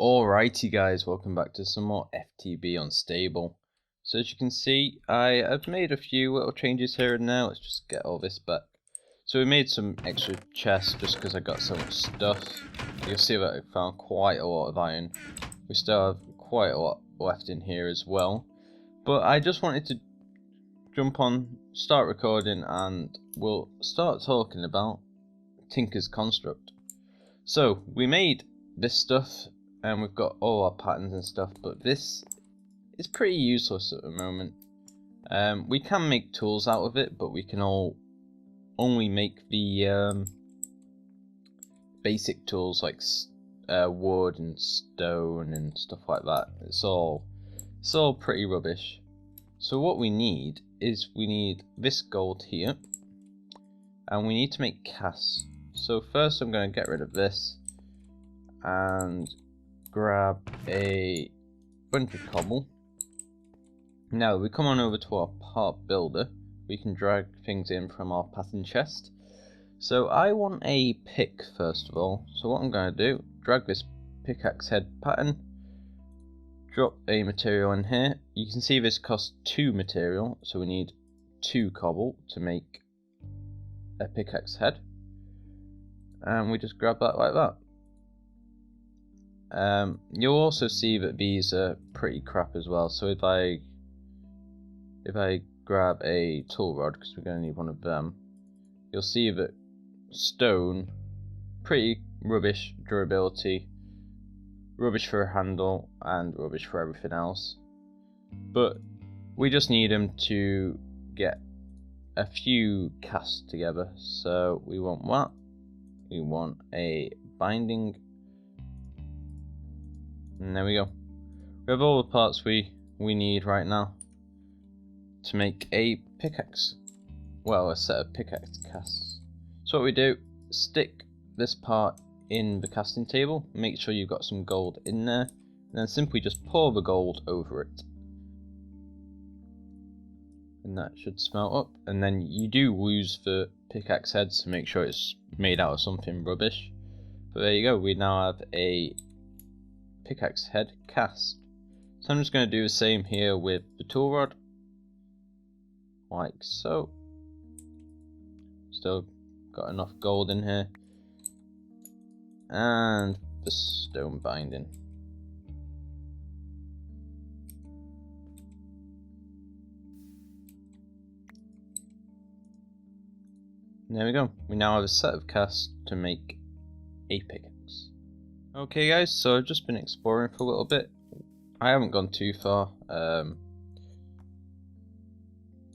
Alrighty guys, welcome back to some more FTB Unstable. So as you can see, I have made a few little changes here and there. Let's just get all this back. So we made some extra chests just because I got so much stuff. You'll see that I found quite a lot of iron. We still have quite a lot left in here as well. But I just wanted to jump on, start recording, and we'll start talking about Tinker's Construct. So we made this stuff and we've got all our patterns and stuff, but this is pretty useless at the moment. We can make tools out of it, but we can only make the basic tools like wood and stone and stuff like that. It's all pretty rubbish. So what we need is this gold here, and we need to make casts. So first I'm going to get rid of this and grab a bunch of cobble. Now we come on over to our part builder. We can drag things in from our pattern chest. So I want a pick first of all. So what I'm going to do, drag this pickaxe head pattern, drop a material in here. You can see this costs 2 material, so we need 2 cobble to make a pickaxe head. And we just grab that like that. You'll also see that these are pretty crap as well. So if I grab a tool rod, because we're going to need one of them, you'll see that stone, pretty rubbish durability, rubbish for a handle, and rubbish for everything else. But we just need them to get a few casts together. So we want that. We want a binding. And there we go. We have all the parts we need right now to make a pickaxe. Well, a set of pickaxe casts. So what we do, stick this part in the casting table, make sure you've got some gold in there, and then simply just pour the gold over it. And that should smelt up. And then you do lose the pickaxe head, so make sure it's made out of something rubbish. But there you go, we now have a pickaxe head cast. So I'm just going to do the same here with the tool rod, like so. Still got enough gold in here, and the stone binding. And there we go. We now have a set of casts to make a pickaxe. Okay guys, so I've just been exploring for a little bit. I haven't gone too far.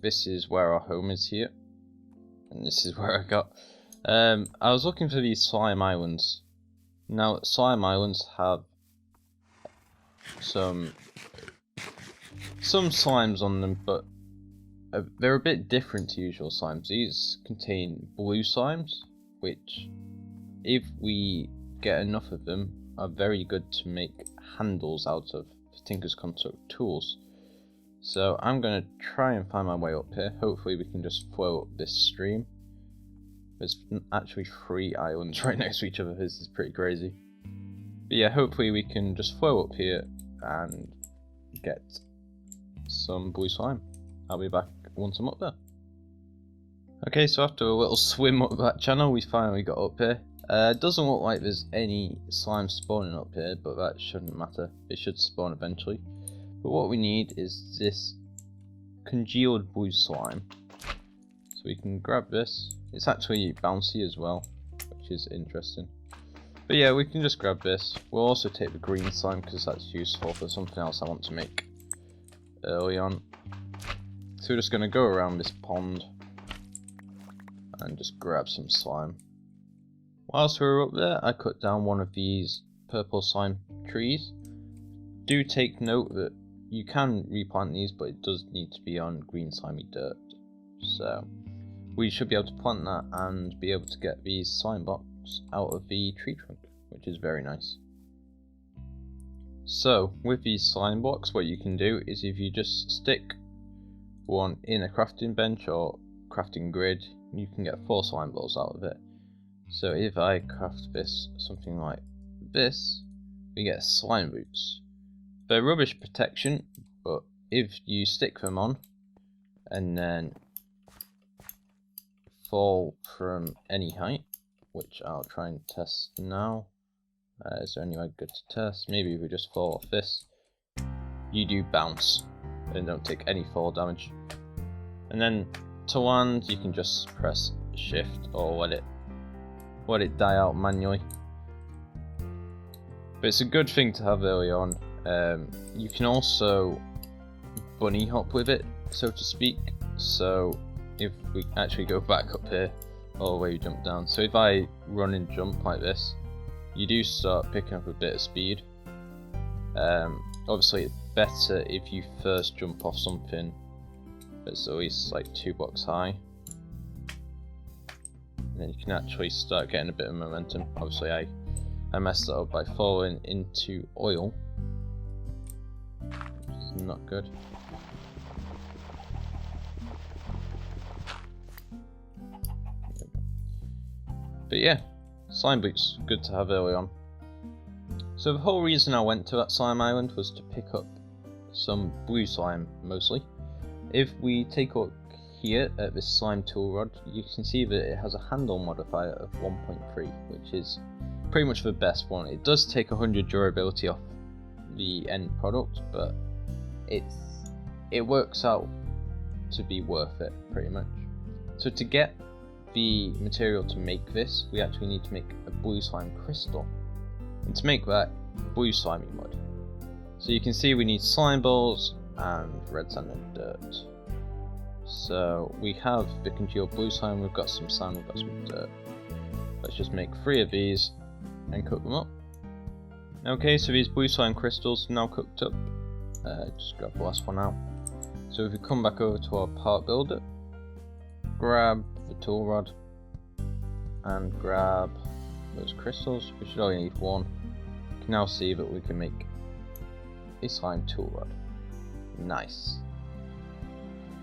This is where our home is here, and this is where I got. I was looking for these slime islands. Now slime islands have some slimes on them, but they're a bit different to usual slimes. These contain blue slimes, which, if we get enough of them, are very good to make handles out of Tinker's Construct tools. So I'm going to try and find my way up here. Hopefully we can just flow up this stream. There's actually 3 islands right next to each other. This is pretty crazy. But yeah, hopefully we can just flow up here and get some blue slime. I'll be back once I'm up there. Okay, so after a little swim up that channel, we finally got up here. It doesn't look like there's any slime spawning up here, but that shouldn't matter. It should spawn eventually. But what we need is this congealed blue slime. So we can grab this. It's actually bouncy as well, which is interesting. But yeah, we can just grab this. We'll also take the green slime because that's useful for something else I want to make early on. So we're just going to go around this pond and just grab some slime. Whilst we were up there, I cut down one of these purple slime trees. Do take note that you can replant these, but it does need to be on green slimy dirt. So we should be able to plant that and be able to get these slime blocks out of the tree trunk, which is very nice. So with these slime blocks, what you can do is if you just stick one in a crafting bench or crafting grid, you can get 4 slime balls out of it. So if I craft this something like this, we get slime boots. They're rubbish protection, but if you stick them on and then fall from any height, which I'll try and test now. Is there any way good to test? Maybe if we just fall off this, you do bounce and don't take any fall damage. And then to land, you can just press shift or let it die out manually. But it's a good thing to have early on. You can also bunny hop with it, so to speak. So if we actually go back up here, all the way we jump down. So if I run and jump like this, you do start picking up a bit of speed. Obviously it's better if you first jump off something that's at least like 2 blocks high. And then you can actually start getting a bit of momentum. Obviously I messed that up by falling into oil, which is not good. But yeah, slime boots, good to have early on. So the whole reason I went to that slime island was to pick up some blue slime mostly. If we take a look here at this slime tool rod, you can see that it has a handle modifier of 1.3, which is pretty much the best one. It does take 100 durability off the end product, but it works out to be worth it pretty much. So to get the material to make this, we actually need to make a blue slime crystal, and to make that, blue slimy mud. So you can see we need slime balls and red sand and dirt. So we have the congealed blue slime, we've got some sand, we've got some dirt. Let's just make 3 of these and cook them up. Okay, so these blue slime crystals are now cooked up. Just grab the last one out. So if we come back over to our part builder, grab the tool rod and grab those crystals. We should only need 1. You can now see that we can make a slime tool rod. Nice.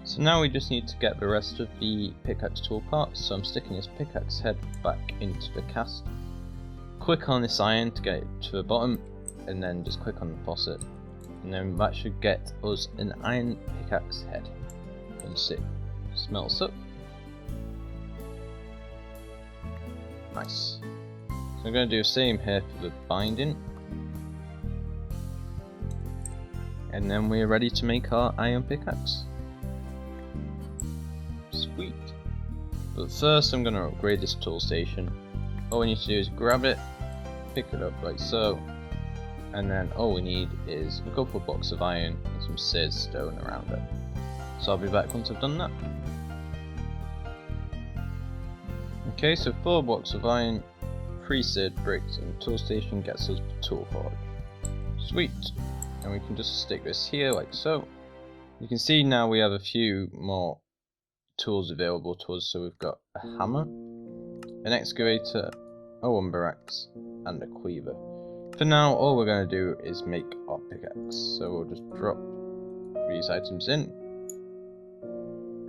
So now we just need to get the rest of the pickaxe tool parts. So I'm sticking this pickaxe head back into the cast. Click on this iron to get it to the bottom, and then just click on the faucet, and then that should get us an iron pickaxe head. Once it smelts up. Nice. So I'm going to do the same here for the binding. And then we're ready to make our iron pickaxe. Sweet. But first I'm going to upgrade this tool station. All we need to do is grab it, pick it up like so, and then all we need is a couple of blocks of iron and some seared stone around it. So I'll be back once I've done that. Okay, so 4 blocks of iron, 3 seared bricks, and the tool station gets us the tool forge. Sweet! And we can just stick this here like so. You can see now we have a few more tools available to us. So we've got a hammer, an excavator, a lumber axe, and a cleaver. For now, all we're going to do is make our pickaxe. So we'll just drop these items in.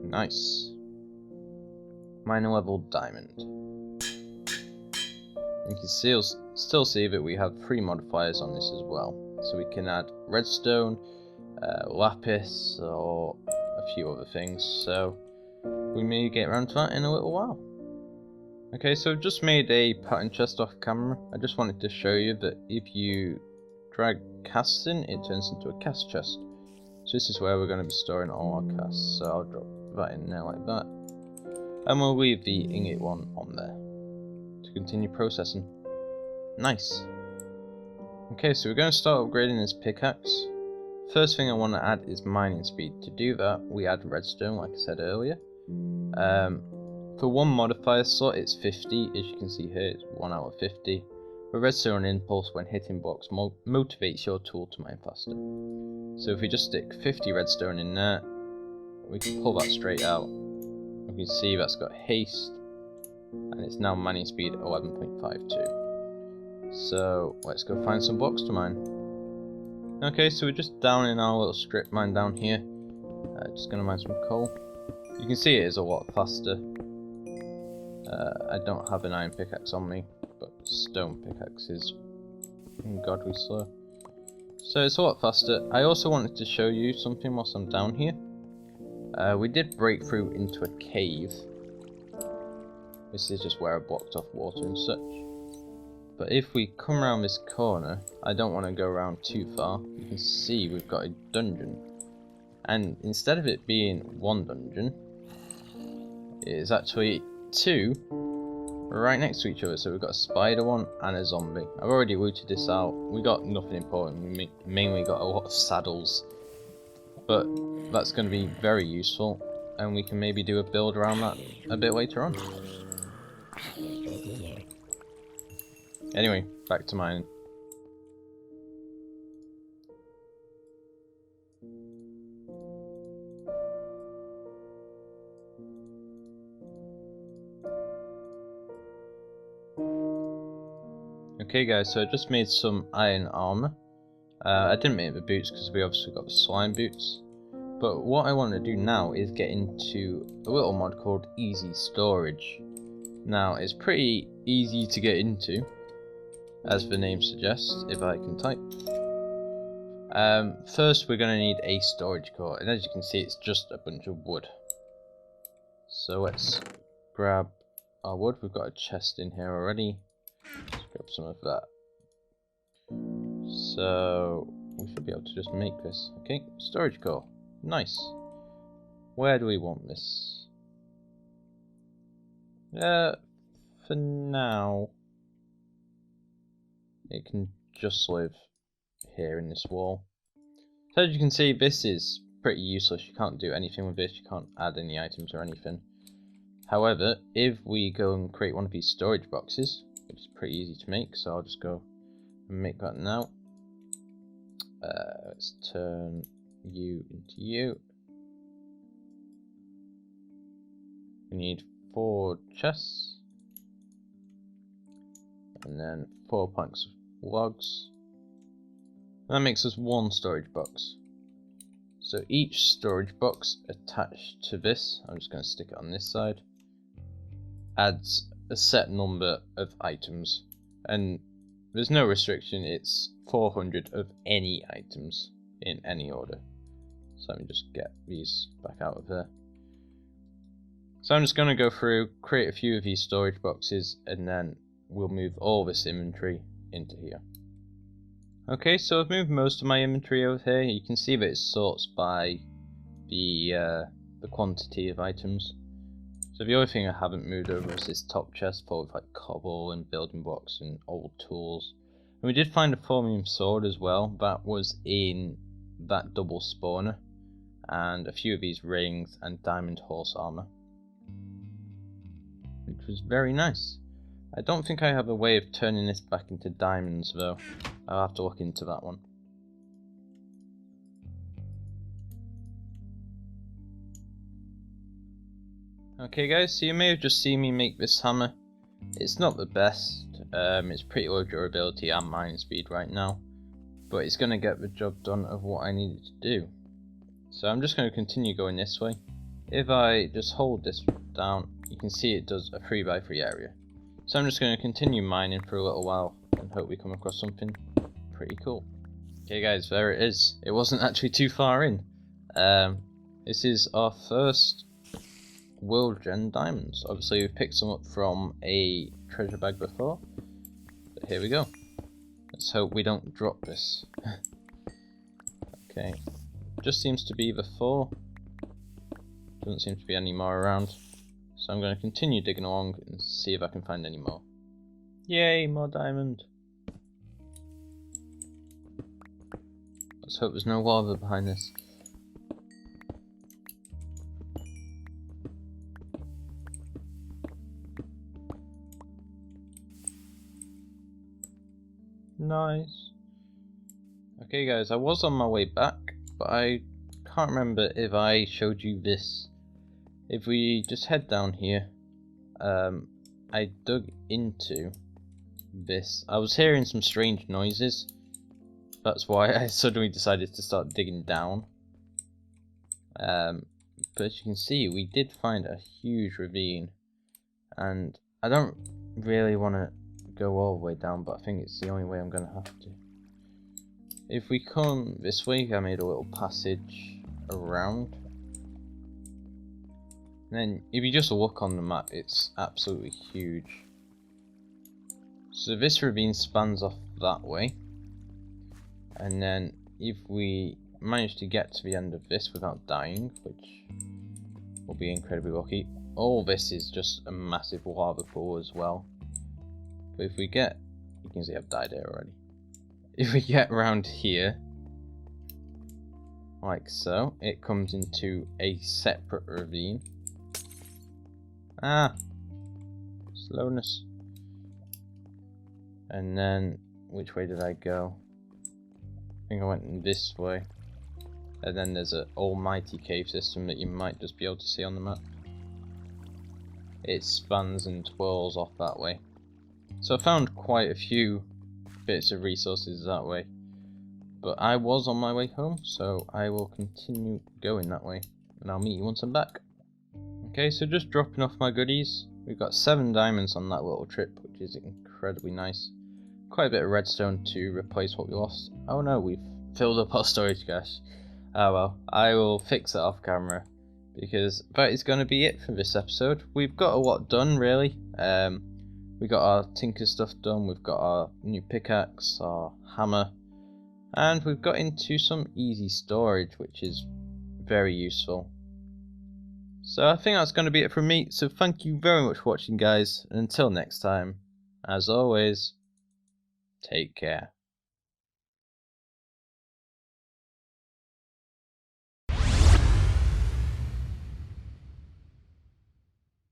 Nice. Minor level diamond. You can still see that we have 3 modifiers on this as well. So we can add redstone, lapis, or a few other things. So we may get around to that in a little while. Okay, so I've just made a pattern chest off camera. I just wanted to show you that if you drag casts in, it turns into a cast chest. So this is where we're going to be storing all our casts. So I'll drop that in there like that. And we'll leave the ingot one on there to continue processing. Nice. Okay, so we're going to start upgrading this pickaxe. First thing I want to add is mining speed. To do that, we add redstone, like I said earlier. For 1 modifier slot, it's 50. As you can see here, it's 1 out of 50. The redstone impulse when hitting blocks motivates your tool to mine faster. So if we just stick 50 redstone in there, we can pull that straight out. You can see that's got haste, and it's now mining speed 11.52. So let's go find some blocks to mine. Okay, so we're just down in our little strip mine down here. Just gonna mine some coal. You can see it is a lot faster. I don't have an iron pickaxe on me, but stone pickaxe is Godly slow. So it's a lot faster. I also wanted to show you something whilst I'm down here. We did break through into a cave. This is just where I blocked off water and such. But if we come around this corner, I don't want to go around too far. You can see we've got a dungeon. And instead of it being one dungeon, it is actually two right next to each other. So we've got a spider one and a zombie. I've already looted this out. We got nothing important. We mainly got a lot of saddles. But that's going to be very useful. And we can maybe do a build around that a bit later on. Anyway, back to mining. Okay guys, so I just made some iron armor. I didn't make the boots because we obviously got the slime boots. But what I want to do now is get into a little mod called Easy Storage. Now, it's pretty easy to get into, as the name suggests, if I can type. First we're going to need a storage core, and as you can see it's just a bunch of wood. So let's grab our wood. We've got a chest in here already. Let's grab some of that. So we should be able to just make this. Okay, storage core. Nice. Where do we want this? For now, it can just live here in this wall. So as you can see, this is pretty useless. You can't do anything with this. You can't add any items or anything. However, if we go and create one of these storage boxes, which is pretty easy to make, so I'll just go and make that now. Let's turn you into you. We need 4 chests, and then 4 planks of logs. That makes us 1 storage box. So each storage box attached to this, I'm just going to stick it on this side, adds a set number of items, and there's no restriction. It's 400 of any items in any order. So let me just get these back out of there. So I'm just going to go through, create a few of these storage boxes, and then we'll move all this inventory into here. Okay, so I've moved most of my inventory over here. You can see that it sorts by the quantity of items. So the only thing I haven't moved over is this top chest full of like cobble and building blocks and old tools. And we did find a chromium sword as well. That was in that double spawner, and a few of these rings and diamond horse armor, which was very nice. I don't think I have a way of turning this back into diamonds though. I'll have to look into that one. Okay guys, so you may have just seen me make this hammer. It's not the best, it's pretty low durability and mining speed right now, but it's going to get the job done of what I needed to do. So I'm just going to continue going this way. If I just hold this down, you can see it does a 3x3 area. So I'm just going to continue mining for a little while and hope we come across something pretty cool. Okay guys, there it is. It wasn't actually too far in. This is our first World Gen diamonds. Obviously we've picked some up from a treasure bag before, but here we go. Let's hope we don't drop this. Okay, just seems to be the 4. Doesn't seem to be any more around, so I'm going to continue digging along and see if I can find any more. Yay, more diamond. Let's hope there's no lava behind this. Nice. Okay guys, I was on my way back, but I can't remember if I showed you this. If we just head down here, I dug into this. I was hearing some strange noises. That's why I suddenly decided to start digging down. But as you can see, we did find a huge ravine, and I don't really want to go all the way down, but I think it's the only way I'm going to have to. If we come this way, I made a little passage around. And then if you just look on the map, it's absolutely huge. So this ravine spans off that way. And then if we manage to get to the end of this without dying, which will be incredibly lucky, all this is just a massive lava pool as well. But if we get, you can see I've died here already. If we get around here, like so, it comes into a separate ravine. Ah! Slowness. And then, which way did I go? I think I went this way. And then there's an almighty cave system that you might just be able to see on the map. It spans and twirls off that way. So I found quite a few bits of resources that way. But I was on my way home, so I will continue going that way. And I'll meet you once I'm back. Okay, so just dropping off my goodies. We've got 7 diamonds on that little trip, which is incredibly nice. Quite a bit of redstone to replace what we lost. Oh no, we've filled up our storage cache. Oh well, I will fix it off camera. Because that is going to be it for this episode. We've got a lot done, really. We got our tinker stuff done, we've got our new pickaxe, our hammer, and we've got into some easy storage, which is very useful. So I think that's going to be it from me, so thank you very much for watching, guys, and until next time, as always, take care.